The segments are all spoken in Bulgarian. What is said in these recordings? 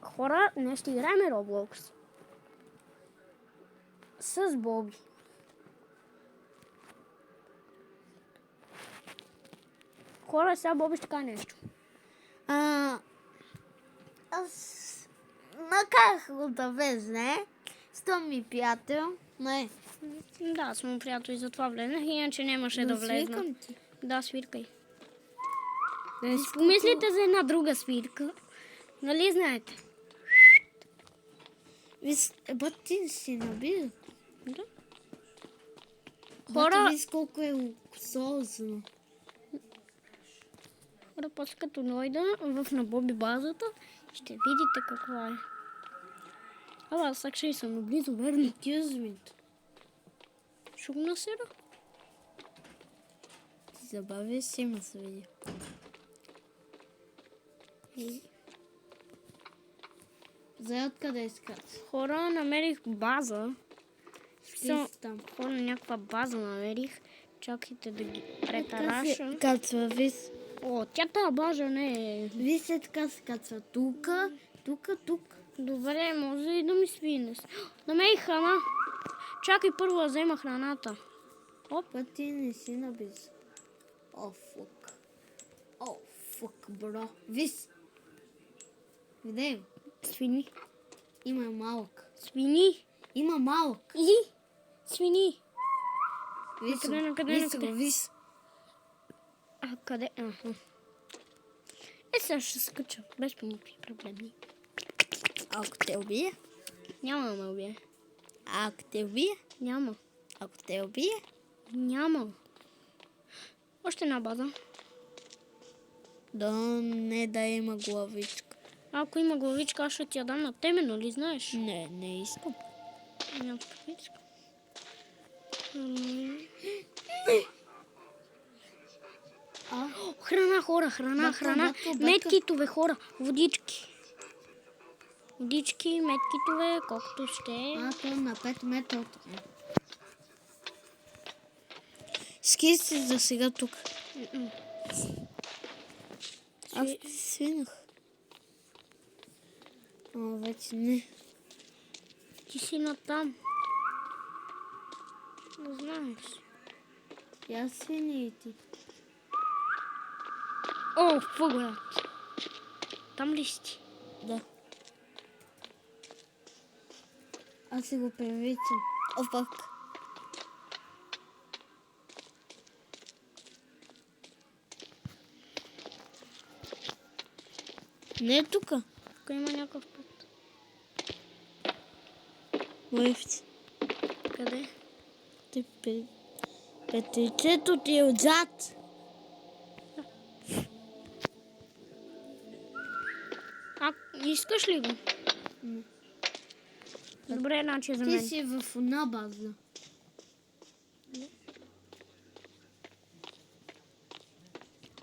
Хора, днес ще играем Roblox. С Боби. Хора, сега Боби ще кажа нещо. Аз накарах го да влезне. Сто ми приятел. Не. Да, сме приятели, затова влезнах, иначе нямаше да влезна. Свикам ти. Да, свиркай. Да не си помислите за една друга свирка. Нали знаете? Бат ти си набил. Да. Хора... Хора, Виж колко е луксозно. хора, после като дойда в на Боби базата, ще видите каква е. Ала, аз actually съм наблизо, верно. Кюзмит. Шумна сера? Ти забавя си ма се види. За откъде искат? Хора, намерих база. Ти там. Хора, някаква база намерих. Чакайте да ги претараша. Кацва, виж. О, тя тази база не е. Виж се така се кацва. Тука. Добре, може и да ми свине. Намерих храна. Чакай първо да взема храната. Опа, ти не си набиз. О, фук, бро. Виж. Видей го. Свини. Има малък. Свини. Има малък. И свини. Виж Накъде? го, виж. А къде? Аха. Сега ще скача. Без проблеми. Ако те убие? Няма да ме убие. Ако те убие? Няма. Ако те убие? Няма. Още една база. Да не да има главичка. Ако има главичка, аз ще ти я дам на тебе, нали знаеш? Не искам. Няма главичка. Храна, хора, храна. Медкитове, хора. Водички, медкитове, колкото ще. То на 5 метра от мен. Ски си за сега тук. Аз свинах. Вече не. Ти си натам. Не знаеш. Я свини и ти. О, фугурат. Там ли си? Да. Аз си го привичам. О, пак. Не е тука. Тук има някакъв път. Моевци. Къде? Петричето ти е отзад. Искаш ли го? Не. Добре, значи за Ти мен. си в една база.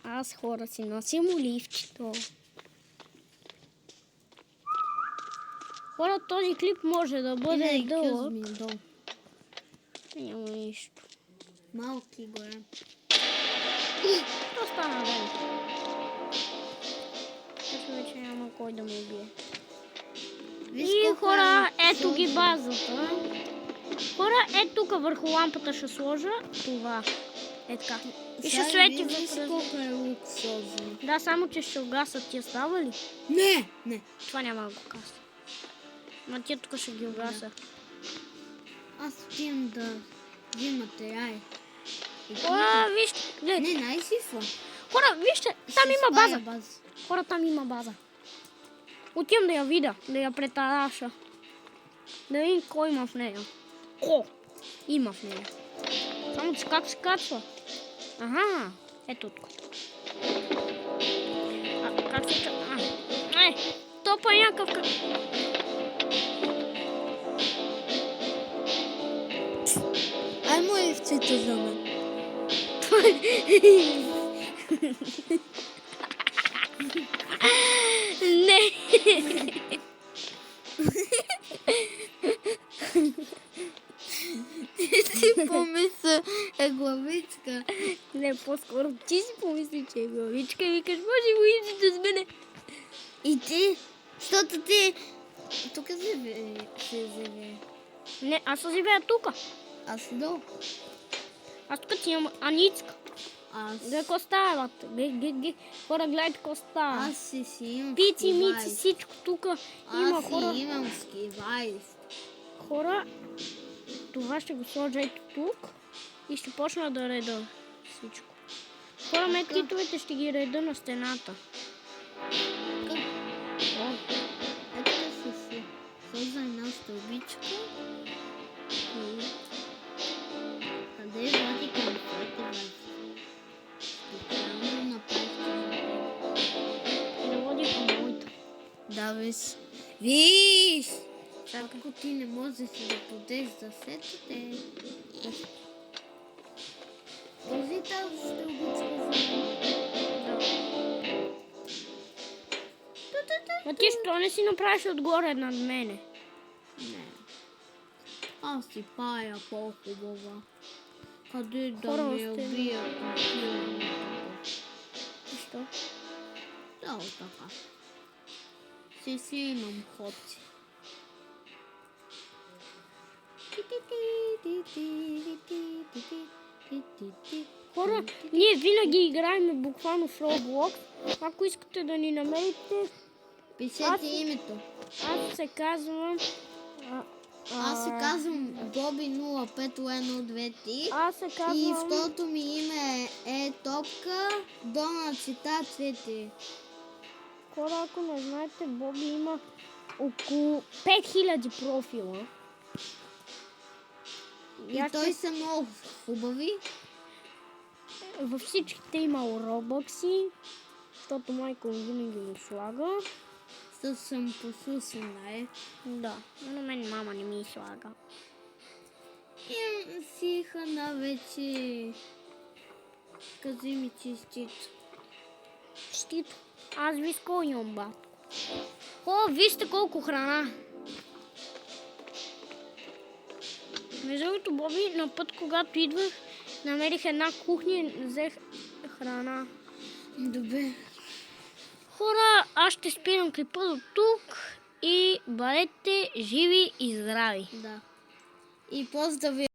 Аз хора си носим оливчето. Хора, този клип може да бъде дълъг. Няма нищо. Малки голям. То стана ден. Ето вече няма кой да ме убие. И хора, ето ги базата. Хора, ето тук върху лампата ще сложа това. Е така. И ще свети вътре. Колко е луксозно. Да, само че ще угасат. Ти става ли? Не. Това няма да го каса. Ма тия тук ще ги угаса. Аз отивам да взимате яй. Хора, вижте. Не, най-сифо. Хора, вижте, там има база. Хора, там има база. Отивам да я видя, да я претараша. Да видим кой има в нея. Има в нея. Само че как се качва? Аха, ето тук. Как се качва? Топа някакъв... Ай, моевците за мен. Не! Ти си помисля е главичка. Не, по-скоро ти си помисли, че е главичка и викаш, може главичка с мене. И ти? Защото ти... Тук се живее. Не, аз живея тук. Аз долу. Аз тук си имам Аницка. Аз... Гледай какво става, бе. Хора, гледайте какво става. Аз си имам Пици, мици, скивайс. всичко тук има Аз хора. си имам скивайс. Хора, това ще го сложа ето тук и ще почна да реда всичко. Хора, медкитовете ще ги реда на стената. О, Ето да се сложа една стълбичка. И... Къде води към твоите? Специално направихте. и да води към моята. Да, виж! Чакай. Ако ти не можеш да подеш за сетите, този тази стълбичка за Ма ти що не си направиш отгоре над мене? Не. Аз си пая по-хубава. Къде да Хора, ме още убият на километър. Защо? Да, така. Си имам ходци. Хора, ние винаги играем буквално в Roblox. Ако искате да ни намерите, Пишете името. аз се казвам... Аз се казвам Боби 051223 Аз се и казвам... второто ми име е Топка Дона Цвета Цвети. Хора, ако не знаете, Боби има около 5000 профила. И аз той са много хубави. Във всичките имал робокси, защото майка ми винаги го слага. Защото съм послушен, Да, но на мен мама не ми слага. Имам си храна вече. Кажи ми чистито. Щито. Аз виж колко имам, батко. О, вижте колко храна. Между другото, Боби, на път, когато идвах, намерих една кухня и взех храна. Добре. Хора, аз ще спирам клипа до тук и бъдете живи и здрави. Да. И поздрави.